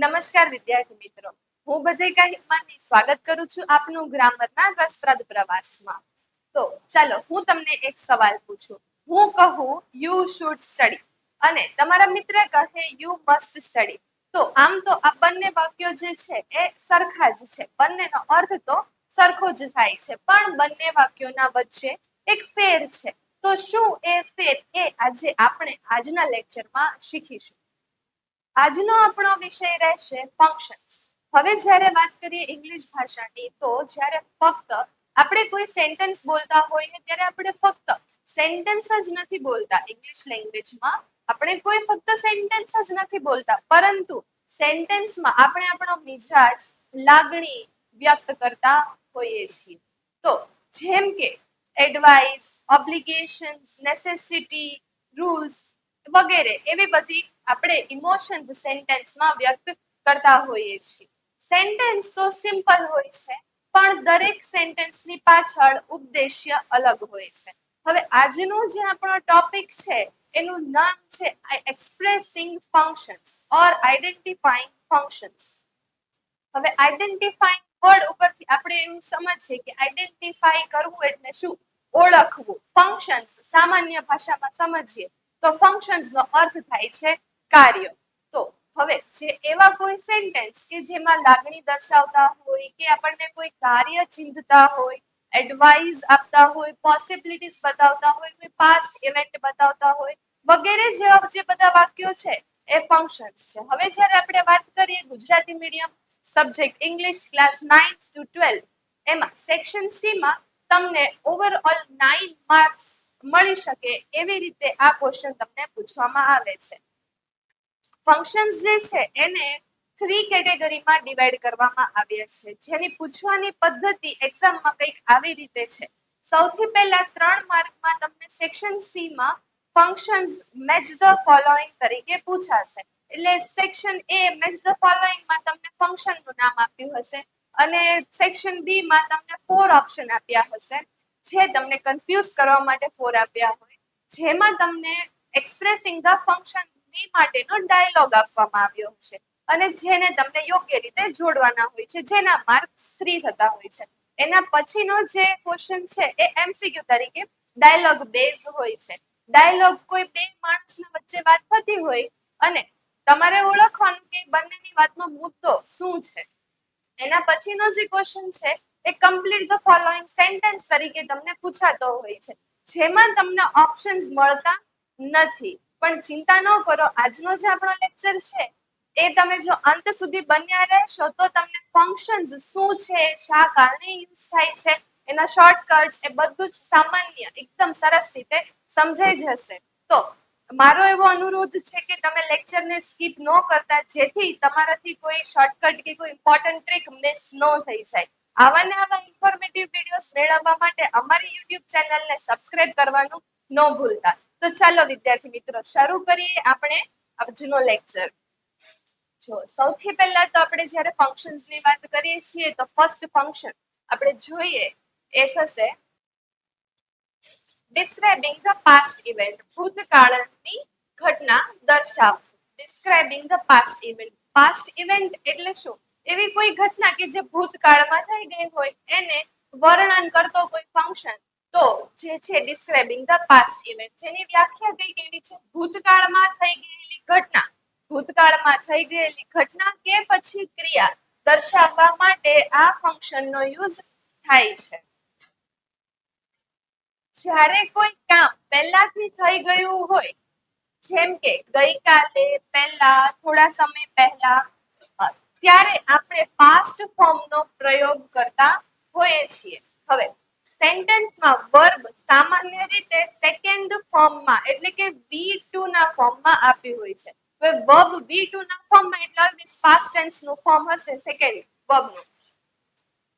નમસ્કાર વિદ્યાર્થી મિત્રો, હું બધેકા હિમાની સ્વાગત કરું છું આપનું ગ્રામરના રસપ્રદ પ્રવાસમાં. તો ચાલો હું તમને એક સવાલ પૂછું. હું કહું યુ શુડ સ્ટડી અને તમારા મિત્ર કહે યુ મસ્ટ સ્ટડી. તો આમ તો આ બંને વાક્યો જે છે એ સરખા જ છે, બંનેનો અર્થ તો સરખો જ થાય છે, પણ બંને વાક્યોના વચ્ચે એક ફેર છે. તો શું એ ફેર એ આજે આપણે આજના લેક્ચરમાં શીખીશું. આજનો આપણો વિષય રહેશે ફંક્શન્સ. હવે જ્યારે વાત કરીએ ઇંગ્લિશ ભાષાની, તો જ્યારે ફક્ત આપણે કોઈ સેન્ટેન્સ બોલતા હોઈએ ત્યારે આપણે ફક્ત સેન્ટેન્સ જ નથી બોલતા. ઇંગ્લિશ લેંગ્વેજમાં આપણે કોઈ ફક્ત સેન્ટેન્સ જ નથી બોલતા, પરંતુ સેન્ટેન્સમાં આપણે આપણો મિજાજ, લાગણી વ્યક્ત કરતા હોઈએ છીએ. તો જેમ કે એડવાઇસ, ઓબ્લિગેશન્સ, નેસેસિટી, રૂલ્સ વગેરે એવી બધી આપણે ઇમોશન્સ સેન્ટેન્સમાં વ્યક્ત કરતા હોઈએ છીએ. સેન્ટેન્સ તો સિમ્પલ હોય છે, પણ દરેક સેન્ટેન્સની પાછળ ઉદ્દેશ્ય અલગ હોય છે. હવે આજનો જે આપણો ટોપિક છે એનું નામ છે એક્સપ્રેસિંગ ફંક્શન્સ ઓર આઈડેન્ટિફાઈંગ ફંક્શન્સ. હવે આઈડેન્ટિફાઈંગ વર્ડ ઉપરથી આપણે એવું સમજીએ કે આઈડેન્ટિફાઈ કરવું એટલે શું? ઓળખવું. ફંક્શન્સ સામાન્ય ભાષામાં સમજીએ તો ફંક્શન્સ નો અર્થ થાય છે કાર્ય. તો હવે જે એવા કોઈ સેન્ટેન્સ કે જેમાં લાગણી દર્શાવતા હોય, કે આપણને કોઈ કાર્ય ચિંતતા હોય, એડવાઇસ આપતા હોય, પોસિબિલિટીઝ બતાવતા હોય, કોઈ પાસ્ટ ઇવેન્ટ બતાવતા હોય વગેરે જેવા જે બધા વાક્યો છે એ ફંક્શન્સ છે. હવે જ્યારે આપણે વાત કરીએ Gujarati medium subject English class 9th to 12, એમાં સેક્શન સી માં તમને ઓવરઓલ 9 માર્ક્સ મળી શકે એવી રીતે આ ક્વેશ્ચન તમને પૂછવામાં આવે છે. ફંક્શન્સ જે છે એને 3 કેટેગરીમાં ડિવાઈડ કરવામાં આવ્યા છે, જેની પૂછવાની પદ્ધતિ એક્ઝામમાં કંઈક આવી રીતે છે. સૌથી પહેલા 3 માર્કમાં તમને સેક્શન સી માં ફંક્શન્સ મેચ ધ ફોલોઈંગ તરીકે પૂછાશે. એટલે section A match the following માં તમને ફંક્શન નું નામ આપ્યું હશે અને સેક્શન બી માં તમને 4 ઓપ્શન આપ્યા હશે, જે તમને કન્ફ્યુઝ કરવા માટે 4 આપ્યા હોય, જેમાં તમને એક્સપ્રેસિંગ ધ ફંક્શન ની માટેનો ડાયલોગ આપવામાં આવ્યો છે અને જેને તમને યોગ્ય રીતે જોડવાના હોય છે, જેના માર્ક્સ 3 થતા હોય છે. એના પછીનો જે ક્વેશ્ચન છે એ એમસીક્યુ તરીકે ડાયલોગ બેઝ હોય છે. ડાયલોગ કોઈ બે માણસના વચ્ચે વાત થતી હોય અને તમારે ઓળખવાનું કે બંનેની વાતનો મુદ્દો શું છે. એના પછીનો જે ક્વેશ્ચન છે એ કમ્પ્લીટ ધ ફોલોઈંગ સેન્ટેન્સ તરીકે તમને પૂછાતો હોય છે, જેમાં તમને ઓપ્શન્સ મળતા નથી. પણ ચિંતા ન કરો, આજનો જે આપણો લેક્ચર છે એ તમે જો અંત સુધી બન્યા રહેશો તો તમને ફંક્શન્સ શું છે, શા કારણે યુઝ થાય છે, એના શોર્ટકટ્સ એ બધું જ સામાન્ય એકદમ સરસ રીતે સમજાઈ જશે. તો મારો એવો અનુરોધ છે કે તમે લેક્ચરને સ્કીપ ન કરતા, જેથી તમારાથી કોઈ શોર્ટકટ કે કોઈ ઇમ્પોર્ટન્ટ ટ્રીક મિસ ન થઈ જાય. આવા ને આવા ઇન્ફોર્મેટિવ વિડીયોઝ મેળવવા માટે અમારી યુટ્યુબ ચેનલને સબસ્ક્રાઇબ કરવાનું ન ભૂલતા. તો ચાલો વિદ્યાર્થી મિત્રો, શરૂ કરીએ આપણે આજનો લેક્ચર. જો સૌથી પહેલા તો આપણે જ્યારે ફંક્શન્સની વાત કરીએ છીએ તો ફર્સ્ટ ફંક્શન આપણે જોઈએ એ થશે ડિસ્ક્રાઇબિંગ ધ પાસ્ટ ઇવેન્ટ. ભૂતકાળની ઘટના દર્શાવવું. Describing the past event. Past event એટલે શું? એવી કોઈ ઘટના કે જે ભૂતકાળમાં થઈ ગઈ હોય એને વર્ણન કરતો કોઈ ફંક્શન, તો જે છે ડિસ્ક્રાઇબિંગ ધ પાસ્ટ ઇવેન્ટ. જેની વ્યાખ્યા કઈ કેવી છે? ભૂતકાળમાં થઈ ગયેલી ઘટના. ભૂતકાળમાં થઈ ગયેલી ઘટના કે પછી ક્રિયા દર્શાવવા માટે આ ફંક્શનનો યુઝ થાય છે. જ્યારે કોઈ કામ પહેલાથી થઈ ગયું હોય, જેમ કે ગઈકાલે, પહેલા, થોડા સમય પહેલા, ત્યારે આપણે પાસ્ટ ફોર્મનો પ્રયોગ કરતા હોઈએ છીએ. હવે સેન્ટેન્સમાં વર્બ સામાન્ય રીતે સેકન્ડ ફોર્મમાં એટલે કે V2 ના ફોર્મમાં આપ્યું હોય છે. હવે વર્બ V2 ના ફોર્મમાં એટલે ઓલવેઝ પાસ્ટ ટેન્સ નું ફોર્મ હશે સેકન્ડ વર્બનું,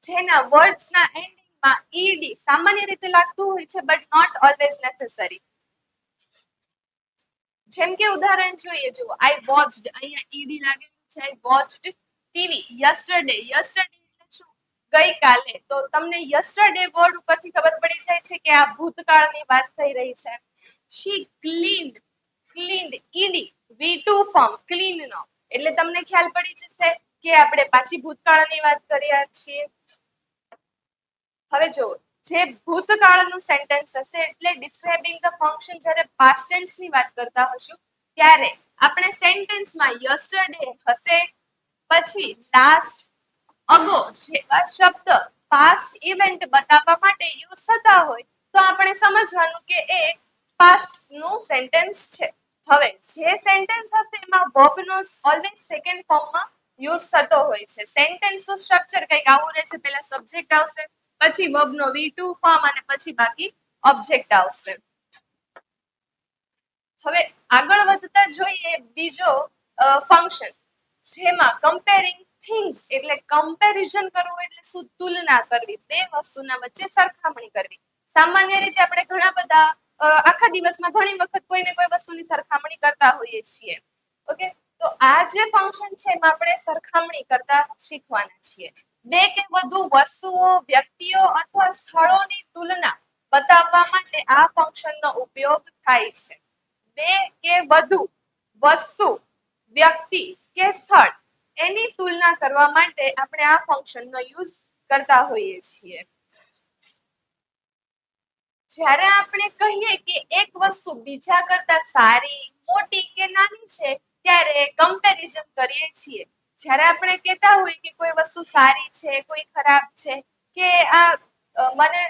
જેના વર્ડ્સના એન્ડિંગમાં ઈડી સામાન્ય રીતે લાગતું હોય છે, બટ નોટ ઓલવેઝ નેસેસરી. જેમ કે ઉદાહરણ જોઈએ, જુઓ આઈ વોચડ, અહીંયા ઈડી લાગેલું છે. આઈ વોચડ ટીવી યસ્ટરડે. યસ્ટરડે એટલે શું? ગઈકાલે. તો તમને યસ્ટરડે વર્ડ ઉપરથી ખબર પડી જાય છે કે આ ભૂતકાળની વાત થઈ રહી છે. She cleaned. Cleaned E V2 form clean નો એટલે તમને ખ્યાલ પડી જશે કે આપણે પાછી ભૂતકાળની વાત કર્યા છીએ. હવે જો જે ભૂતકાળનું સેન્ટેન્સ હશે એટલે ડિસ્ક્રાઇબિંગ ધ ફંક્શન, જ્યારે પાસ્ટ ટેન્સ ની વાત કરતા હશું ત્યારે આપણે સેન્ટેન્સમાં યસ્ટરડે હશે, પછી લાસ્ટ, અગો જેવા શબ્દ પાસ્ટ ઇવેન્ટ બતાવવા માટે યુઝ થતા હોય તો આપણે સમજવાનું કે એ પાસ્ટ નું સેન્ટેન્સ છે. હવે જે સેન્ટેન્સ હશે એમાં વર્બ નો ઓલવેઝ સેકન્ડ ફોર્મમાં યુઝ થતો હોય છે. સેન્ટેન્સ નું સ્ટ્રક્ચર કંઈક આવું રહેશે, પહેલા સબ્જેક્ટ આવશે, પછી વર્બ નો V2 ફોર્મ અને પછી બાકી ઓબ્જેક્ટ આવશે. હવે આગળ વધતા જોઈએ બીજો ફંક્શન, જેમાં કમ્પેરિંગ થિંગ્સ એટલે કમ્પેરિઝન કરવું એટલે શું? તુલના કરવી, બે વસ્તુના વચ્ચે સરખામણી કરવી. સામાન્ય રીતે આપણે ઘણા બધા આખા દિવસમાં ઘણી વખત કોઈને કોઈ વસ્તુની સરખામણી કરતા હોઈએ છીએ. ઓકે, તો આ જે ફંક્શન છે એમાં આપણે સરખામણી કરતા શીખવાના છીએ. બે કે વધુ વસ્તુઓ, વ્યક્તિઓ અથવા સ્થળોની તુલના બતાવવા માટે આ ફંક્શનનો ઉપયોગ થાય છે. બે કે વધુ વસ્તુ, વ્યક્તિ કે સ્થળ એની તુલના કરવા માટે આપણે આ ફંક્શનનો યુઝ કરતા હોઈએ છીએ. જ્યારે આપણે કહીએ કે એક વસ્તુ બીજા કરતા સારી, મોટી કે નાની છે ત્યારે કમ્પેરિઝન કરીએ છીએ. જ્યારે આપણે કહેતા હોય કે કોઈ વસ્તુ સારી છે, કોઈ ખરાબ છે, કે આ મને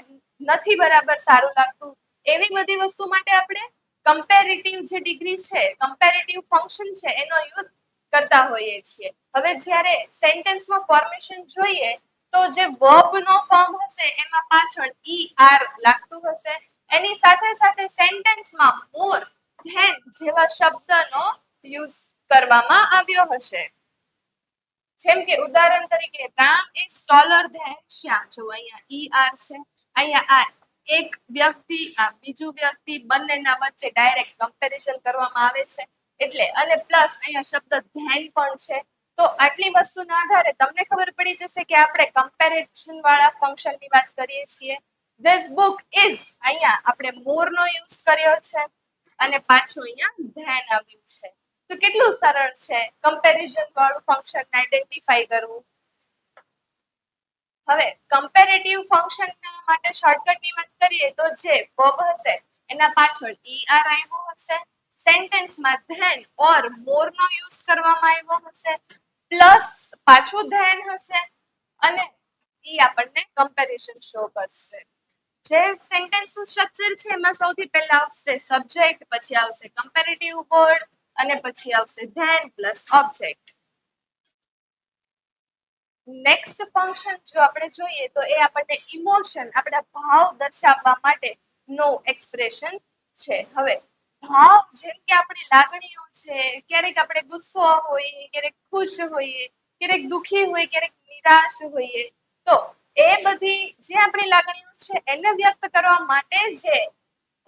નથી બરાબર સારું લાગતું, એવી બધી વસ્તુ માટે આપણે કમ્પેરેટિવ જે ડિગ્રી છે, કમ્પેરેટિવ ફંક્શન છે એનો યુઝ કરતા હોઈએ છીએ. હવે જ્યારે સેન્ટેન્સમાં ફોર્મેશન જોઈએ તો જે વર્બ નો ફોર્મ હશે એમાં પાછળ ER લાગતું હશે, એની સાથે સાથે સેન્ટેન્સમાં મોર, ધેન જેવા શબ્દનો યુઝ કરવામાં આવ્યો હશે. જેમ કે ઉદાહરણ તરીકે રામ ઇઝ ટોલર ધેન શ્યામ. જો અહીંયા ER છે, અહીંયા આ એક વ્યક્તિ, આ બીજું વ્યક્તિ, બંનેના વચ્ચે ડાયરેક્ટ કમ્પેરિઝન કરવામાં આવે છે એટલે, અને પ્લસ અહીંયા શબ્દ ધેન પણ છે. તો આટલી વસ્તુના આધારે તમને ખબર પડી જશે કે આપણે કમ્પેરિઝન વાળા ફંક્શનની વાત કરીએ છીએ. ધીસ બુક ઇઝ, અહીંયા આપણે મોર નો યુઝ કર્યો છે અને પાછું અહીંયા ધેન આવ્યું છે. તો કેટલું સરળ છે કમ્પેરિઝન વાળું ફંક્શન આઈડેન્ટિફાઈ કરવું. હવે કમ્પેરેટિવ ફંક્શન માટે શોર્ટકટની વાત કરીએ તો જે વર્બ હશે એના પાછળ ER આવ્યો હશે, સેન્ટેન્સમાં than or more no use કરવામાં આવ્યો હશે, પ્લસ પાછું ધેન હશે અને ઈ આપણને કમ્પેરિઝન શો કરશે. જે સેન્ટેન્સ નું સ્ટ્રક્ચર છે એમાં સૌથી પહેલા આવશે સબ્જેક્ટ, પછી આવશે કમ્પેરેટિવ વર્ડ અને પછી આવશે then plus object. Next function જો આપણે જોઈએ તો એ આપણને ઇમોશન, આપણા ભાવ દર્શાવવા માટે નો એક્સપ્રેશન છે. હવે ભાવ જેમ કે આપણી લાગણીઓ છે, ક્યારેક આપણે ગુસ્સો હોઈએ, ક્યારેક ખુશ હોઈએ, ક્યારેક દુખી હોય, ક્યારેક નિરાશ હોઈએ, તો એ બધી જે આપણી લાગણીઓ છે એને વ્યક્ત કરવા માટે જે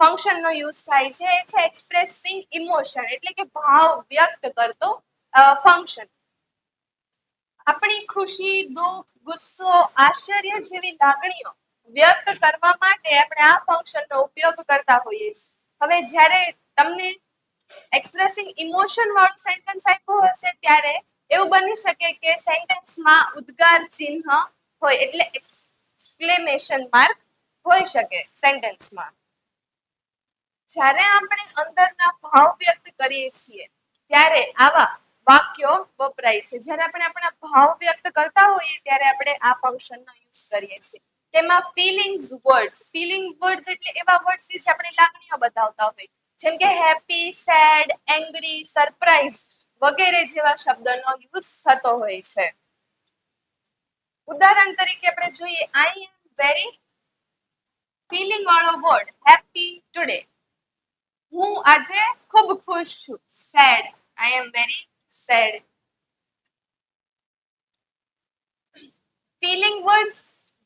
ફંક્શન નો યુઝ થાય છે એ છે એક્સપ્રેસિંગ ઇમોશન, એટલે કે ભાવ વ્યક્ત કરતો ફંક્શન. આપણી ખુશી, દુઃખ, ગુસ્સો, આશ્ચર્ય જેવી લાગણીઓ વ્યક્ત કરવા માટે આપણે આ ફંક્શનનો ઉપયોગ કરતા હોઈએ છીએ. હવે જ્યારે તમને એક્સપ્રેસિંગ ઇમોશન વાળું સેન્ટેન્સ આપ્યું હશે ત્યારે એવું બની શકે કે સેન્ટેન્સમાં ઉદ્ગાર ચિહ્ન હોય, એટલે એક્સક્લેમેશન માર્ક હોઈ શકે સેન્ટેન્સમાં. જ્યારે આપણે અંદરના ભાવ વ્યક્ત કરીએ છીએ ત્યારે આવા વાક્યો વપરાય છે. જ્યારે આપણે આપણા ભાવ વ્યક્ત કરતા હોઈએ ત્યારે આપણે આ ફંક્શનનો યુઝ કરીએ છીએ. તેમાં ફિલિંગ્સ વર્ડ્સ, ફિલિંગ વર્ડ્સ એટલે એવા વર્ડ્સ કે જે આપણી લાગણીઓ બતાવતા હોય, જેમ કે હેપી, સેડ, એંગ્રી, સરપ્રાઇઝ વગેરે જેવા શબ્દનો યુઝ થતો હોય છે. ઉદાહરણ તરીકે આપણે જોઈએ, આઈ એમ વેરી ફિલિંગ વાળો વર્ડ હેપી ટુડે. હું આજે ખૂબ ખુશ છું. Sad, I am very sad. Feeling words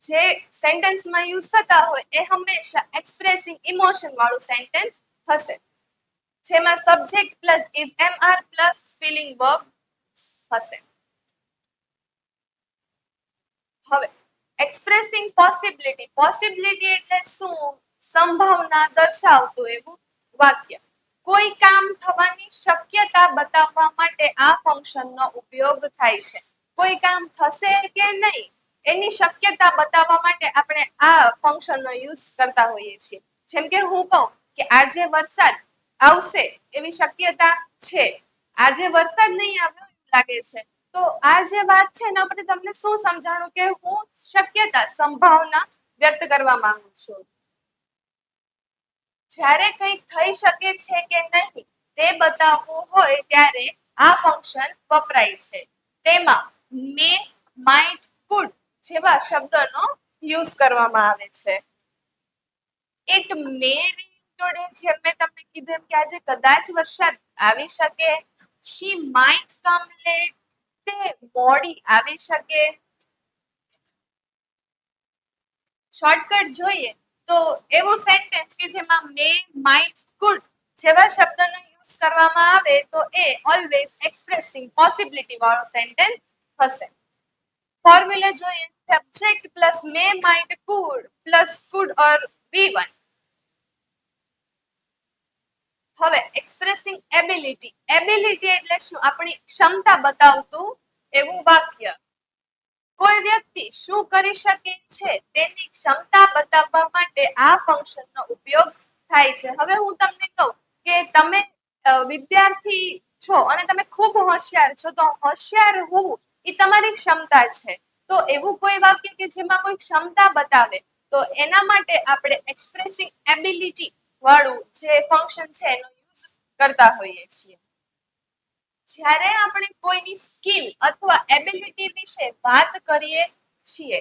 જે સેન્ટેન્સમાં યુઝ થતા હોય એ હંમેશા એક્સપ્રેસિંગ ઇમોશન વાળું સેન્ટેન્સ હશે, જેમાં subject plus is MR plus feeling verb હશે. હવે એક્સપ્રેસિંગ પોસિબિલિટી, પોસિબિલિટી એટલે શું? સંભાવના દર્શાવતું એવું વાક્ય. કોઈ કામ થવાની શક્યતા બતાવવા માટે આ ફંક્શનનો ઉપયોગ થાય છે. કોઈ કામ થશે કે નહીં એની શક્યતા બતાવવા માટે આપણે આ ફંક્શનનો યુઝ કરતા હોઈએ છીએ. જેમ કે હું કહું કે આજે વરસાદ આવશે એવી શક્યતા છે, આજે વરસાદ નહીં આવે એવું લાગે છે, તો આ જે વાત છે એના પરથી તમને શું સમજાણું કે હું શક્યતા સંભાવના વ્યક્ત કરવા માંગુ છું. જ્યારે કંઈક થઈ શકે છે કે નહીં તે બતાવવું હોય ત્યારે આ ફંક્શન વપરાય છે. તેમાં મે, માઇટ, કુડ જેવા શબ્દનો યુઝ કરવામાં આવે છે. ઇટ મે રેન ટુડે, જેમ મેં તમને કીધું એમ કે આજે કદાચ વરસાદ આવી શકે. શી માઇટ કમ લેટ, તે મોડી આવી શકે. શોર્ટકટ જોઈએ તો એવું સેન્ટેન્સ કે જેમાં મે, માઇટ, કુડ જેવા શબ્દનો યુઝ કરવામાં આવે તો એ ઓલવેઝ એક્સપ્રેસિંગ પોસિબિલિટી વાળો સેન્ટેન્સ હશે. ફોર્મ્યુલા જોઈએ સબ્જેક્ટ પ્લસ મે, માઇટ, કુડ પ્લસ કુડ ઓર V1. હવે એક્સપ્રેસિંગ એબિલિટી, એબિલિટી એટલે શું? આપણી ક્ષમતા બતાવતું એવું વાક્ય. કોઈ વ્યક્તિ શું કરી શકે છે તેની ક્ષમતા બતાવવા માટે આ ફંક્શનનો ઉપયોગ થાય છે. હવે હું તમને કહું કે તમે વિદ્યાર્થી છો અને તમે ખૂબ હોશિયાર છો, તો હોશિયાર હોવું એ તમારી ક્ષમતા છે. તો એવું કોઈ વાક્ય કે જેમાં કોઈ ક્ષમતા બતાવે તો એના માટે આપણે એક્સપ્રેસિંગ એબિલિટી વાળું જે ફંક્શન છે એનો યુઝ કરતા હોઈએ છીએ. જ્યારે આપણે કોઈની સ્કિલ અથવા એબિલિટી વિશે વાત કરીએ છીએ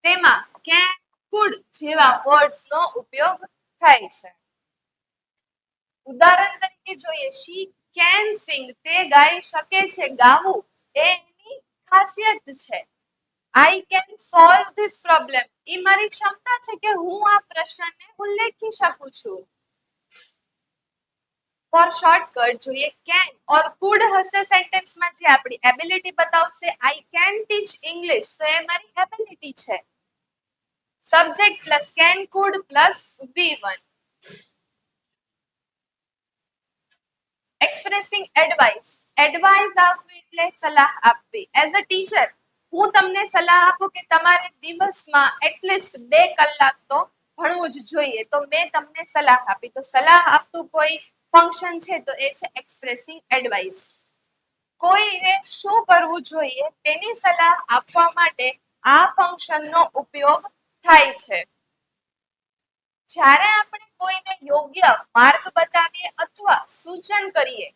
તેમાં કેન, કુડ જેવા વર્ડ્સનો ઉપયોગ થાય છે. ઉદાહરણ તરીકે જોઈએ શી કેન સિંગ, તે ગાઈ શકે છે. ગાવું એ એની ખાસિયત છે. I can solve this problem, એ મારી ક્ષમતા છે કે હું આ પ્રશ્નને ઉલ્લેખી શકું છું. ફોર શોર્ટકટ જોઈએ કેન ઓર કુડ હશે સેન્ટેન્સમાં જે આપણી એબિલિટી બતાવશે. આઈ કેન ટીચ ઇંગ્લિશ, તો એ મારી એબિલિટી છે. Subject plus can, food plus V1. Expressing advice, advice આપવી એટલે સલાહ આપવી. એઝ અ ટીચર હું તમને સલાહ આપું કે તમારે દિવસમાં એટલીસ્ટ 2 કલાક તો ભણવું જ જોઈએ, તો મેં તમને સલાહ આપી. તો સલાહ આપતું કોઈ ફંક્શન છે તો એ છે એક્સપ્રેસિંગ એડવાઇસ. કોઈને શું કરવું જોઈએ તેની સલાહ આપવા માટે આ ફંક્શનનો ઉપયોગ થાય છે. જ્યારે આપણે કોઈને યોગ્ય માર્ગ બતાવીએ અથવા સૂચન કરીએ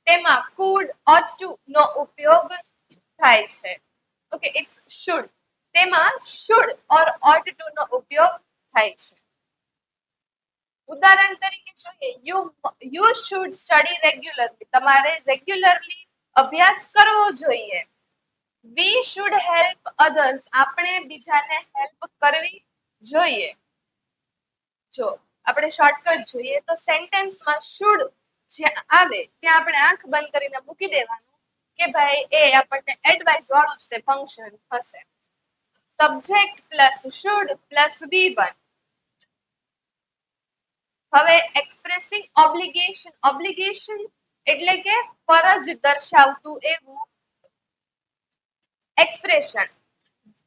તેમાં કુડ, ઓટ ટુ નો ઉપયોગ થાય છે. ઓકે, ઇટ્સ શુડ, તેમાં શુડ ઓર ઓટ ટુ નો ઉપયોગ થાય છે. ઉદાહરણ તરીકે જોઈએ યુ શુડ સ્ટડી રેગ્યુલરલી, તમારે રેગ્યુલરલી અભ્યાસ કરવો જોઈએ. વી શુડ હેલ્પ અધર્સ, આપણે બીજાને હેલ્પ કરવી જોઈએ. જો આપણે શોર્ટકટ જોઈએ તો સેન્ટેન્સમાં શુડ જ્યાં આવે ત્યાં આપણે આંખ બંધ કરીને મૂકી દેવાનું કે ભાઈ એ આપણને એડવાઇસ વાળું જ તે ફંક્શન હશે. Subject plus should plus V1. હવે એક્સપ્રેસિંગ ઓબ્લિગેશન, ઓબ્લિગેશન એટલે કે ફરજ દર્શાવતું એવું એક્સપ્રેશન.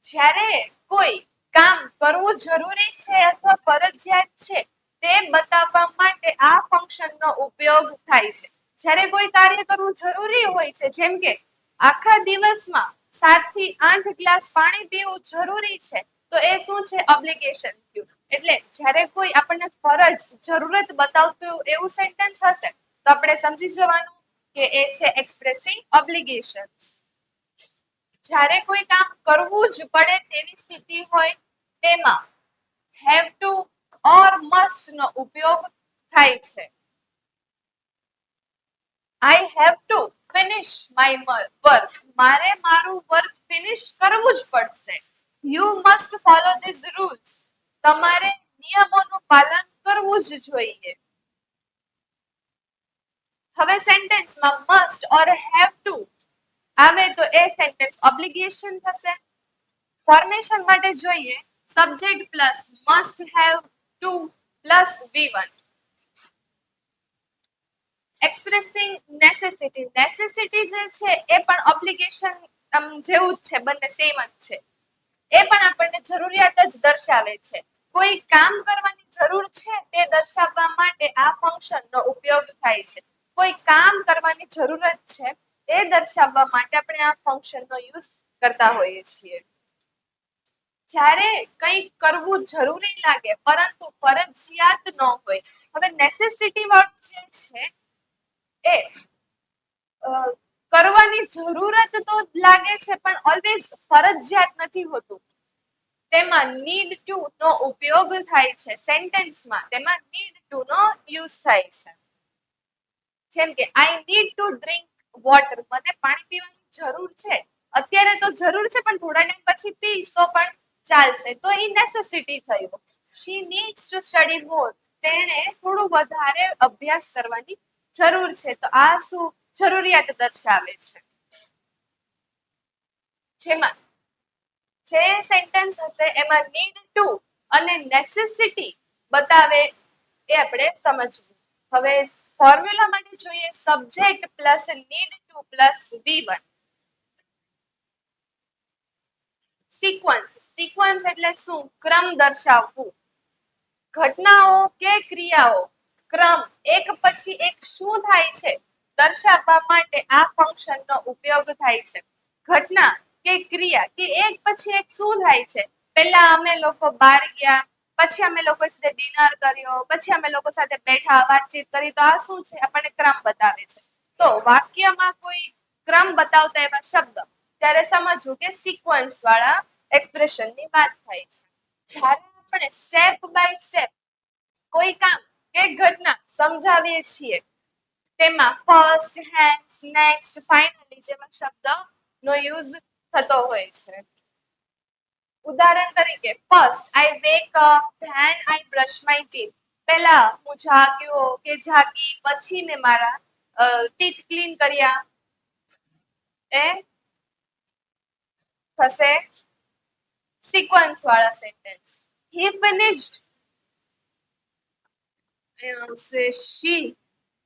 જ્યારે કોઈ કામ કરવું જરૂરી છે અથવા ફરજિયાત છે તે બતાવવા માટે આ ફંક્શનનો ઉપયોગ થાય છે. જ્યારે કોઈ કાર્ય કરવું જરૂરી હોય છે, જેમ કે આખા દિવસમાં 7 થી 8 ગ્લાસ પાણી પીવું જરૂરી છે, તો એ શું છે? ઓબ્લિગેશન થયું. એટલે જ્યારે કોઈ આપણને ફરજ, જરૂરત બતાવતું એવું સેન્ટેન્સ હશે તો આપણે સમજી જવાનું કે એ છે એક્સપ્રેસિંગ ઓબ્લિગેશન્સ. જ્યારે કોઈ કામ કરવું જ પડે તેવી સ્થિતિ હોય તેમાં હેવ ટુ ઓર મસ્ટ નો ઉપયોગ થાય છે. I have to finish my work, મારે મારું વર્ક ફિનિશ કરવું જ પડશે. You must follow this rules, તમારે નિયમોનું પાલન કરવું જ જોઈએ. હવે સેન્ટેન્સમાં મસ્ટ ઓર હેવ ટુ આવે તો એ સેન્ટેન્સ ઓબ્લિગેશન થશે. ફોર્મેશન માટે જોઈએ subject plus must have to plus V1. Expressing necessity. Necessity જે છે એ પણ ઓબ્લિગેશન જેવું જ છે, બંને સેમ જ છે. એ પણ આપણને જરૂરિયાત જ દર્શાવે છે. કોઈ કામ કરવાની જરૂર છે તે દર્શાવવા માટે આ ફંક્શનનો ઉપયોગ થાય છે. કોઈ કામ કરવાની જરૂરત છે એ દર્શાવવા માટે આપણે આ ફંક્શનનો યુઝ કરતા હોઈએ છીએ. જ્યારે કંઈક કરવું જરૂરી લાગે પરંતુ ફરજિયાત ન હોય. હવે નેસેસિટી વાળું જે છે એ કરવાની જરૂરત તો લાગે છે પણ ઓલવેઝ ફરજિયાત નથી હોતું. તેમાં નીડ ટુ નો ઉપયોગ થાય છે. સેન્ટેન્સમાં તેમાં નીડ ટુ નો યુઝ થાય છે. જેમ કે I need to drink water. મને પાણી પીવાની જરૂર છે. અત્યારે તો જરૂર છે પણ થોડા ટાઈમ પછી પીશ તો પણ ચાલશે, તો એ નેસેસિટી થયું. શી નીડ્સ ટુ સ્ટડી મોર. તેણે થોડું વધારે અભ્યાસ કરવાની જરૂર છે, તો આ શું જરૂરિયાત દર્શાવે છે. જેમાં જે સેન્ટેન્સ હશે એમાં નીડ ટુ અને નેસેસિટી બતાવે એ આપણે સમજવું. હવે ફોર્મ્યુલા માટે જોઈએ subject plus need to plus V1. Sequence. Sequence એટલે શું? ક્રમ દર્શાવવું. ઘટનાઓ કે ક્રિયાઓ ક્રમ એક પછી એક શું થાય છે દર્શાવવા માટે આ ફંક્શનનો ઉપયોગ થાય છે. ઘટના કે ક્રિયા કે એક પછી એક શું થાય છે. પહેલા અમે લોકો બહાર ગયા, પછી અમે લોકો સાથે ડિનર કર્યો, પછી અમે લોકો સાથે બેઠા વાતચીત કરી, તો આ શું છે? આપણને ક્રમ બતાવે છે. તો વાક્યમાં કોઈ ક્રમ બતાવતા એવા શબ્દ ત્યારે સમજવું કે સિક્વન્સ વાળા એક્સપ્રેશનની વાત થાય છે. જ્યારે આપણે સ્ટેપ બાય સ્ટેપ કોઈ કામ કે ઘટના સમજાવીએ છીએ તેમાં ફર્સ્ટ, હેન્સ, નેક્સ્ટ, ફાઇનલી જેવા શબ્દ નો યુઝ થતો હોય છે. ઉદાહરણ તરીકે first I wake up, than I brush my teeth. પહેલા હું જાગ્યો કે જાગી, પછી મેં મારા ટીથ ક્લીન કર્યા. એ થશે સિક્વન્સ વાળા sentence. He finished she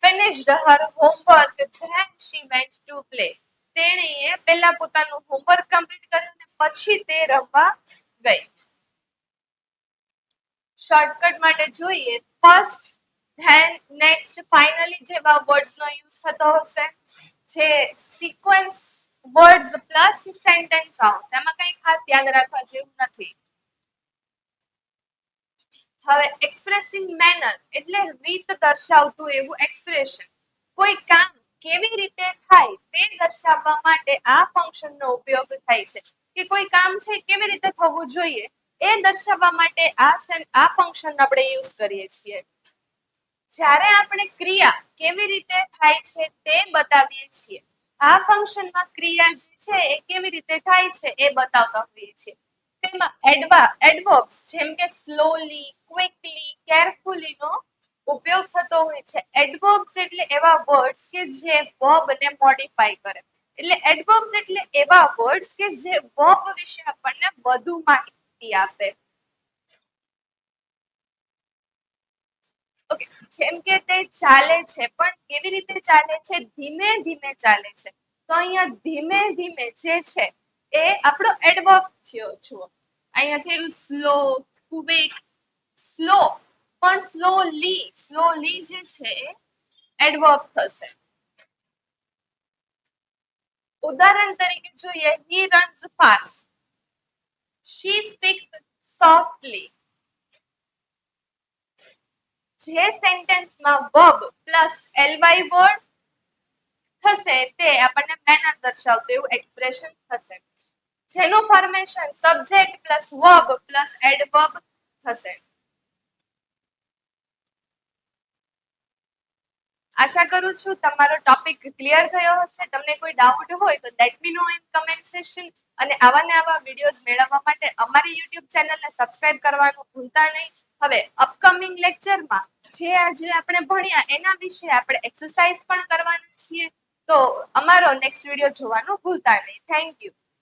finished her homework, then she went to play. તેણીએ પહેલા પોતાનું હોમવર્ક કમ્પ્લીટ કર્યું ને પછી તે રમવા ગઈ. શોર્ટકટ માટે જોઈએ ફર્સ્ટ, ધેન, નેક્સ્ટ, ફાઇનલી જેવા વર્ડ્સનો યુઝ થતો હશે. જે સિક્વન્સ વર્ડ્સ પ્લસ સેન્ટેન્સ આવશે. એમાં કંઈ ખાસ યાદ રાખવા જેવું નથી. હવે એક્સપ્રેસિંગ મેનર એટલે રીત દર્શાવતું એવું એક્સપ્રેશન. કોઈ કામ કેવી રીતે થાય તે દર્શાવવા માટે આ ફંક્શનનો ઉપયોગ થાય છે. કે કોઈ કામ છે કેવી રીતે થવું જોઈએ એ દર્શાવવા માટે આ ફંક્શન આપણે યુઝ કરીએ છીએ. જ્યારે આપણે ક્રિયા કેવી રીતે થાય છે તે બતાવીએ છીએ, આ ફંક્શનમાં ક્રિયા જે છે એ કેવી રીતે થાય છે એ બતાવતા હોઈએ છીએ. તેમાં એડવર્બ્સ જેમ કે સ્લોલી, ક્વિકલી, કેરફુલી નો ઉપયોગ થતો હોય છે. એડવર્બ્સ એટલે એવા વર્ડ્સ કે જે વર્બને મોડિફાય કરે. એટલે એડવર્બ્સ એટલે એવા વર્ડ્સ કે જે વર્બ વિશે આપણને વધુ માહિતી આપે. ઓકે, જેમ કે તે ચાલે છે પણ કેવી રીતે ચાલે છે? ધીમે ધીમે ચાલે છે. તો અહીંયા ધીમે ધીમે જે છે એ આપણો એડવર્બ થયો. જુઓ અહીંયા થયું સ્લો, ક્વિક, સ્લો પણ સ્લોલી જે છે એ એડવર્બ થશે. ઉદાહરણ તરીકે જોઈએ he runs fast, she speaks softly. જે સેન્ટેન્સમાં વર્બ પ્લસ ly વર્ડ થશે તે આપણને મેનર દર્શાવતું એવું એક્સપ્રેશન થશે. જેનું formation subject plus verb plus adverb થશે. આશા કરું છું તમારો ટોપિક ક્લિયર થયો હશે. તમને કોઈ ડાઉટ હોય તો let me no in comment section. અને આવા ને આવા વિડીયોઝ મેળવવા માટે અમારી યુટ્યુબ ચેનલને સબસ્ક્રાઇબ કરવાનું ભૂલતા નહીં. હવે અપકમિંગ લેક્ચરમાં જે આજે આપણે ભણ્યા એના વિશે આપણે એક્સરસાઇઝ પણ કરવાના છીએ. તો અમારો નેક્સ્ટ વિડીયો જોવાનું ભૂલતા નહીં. Thank you.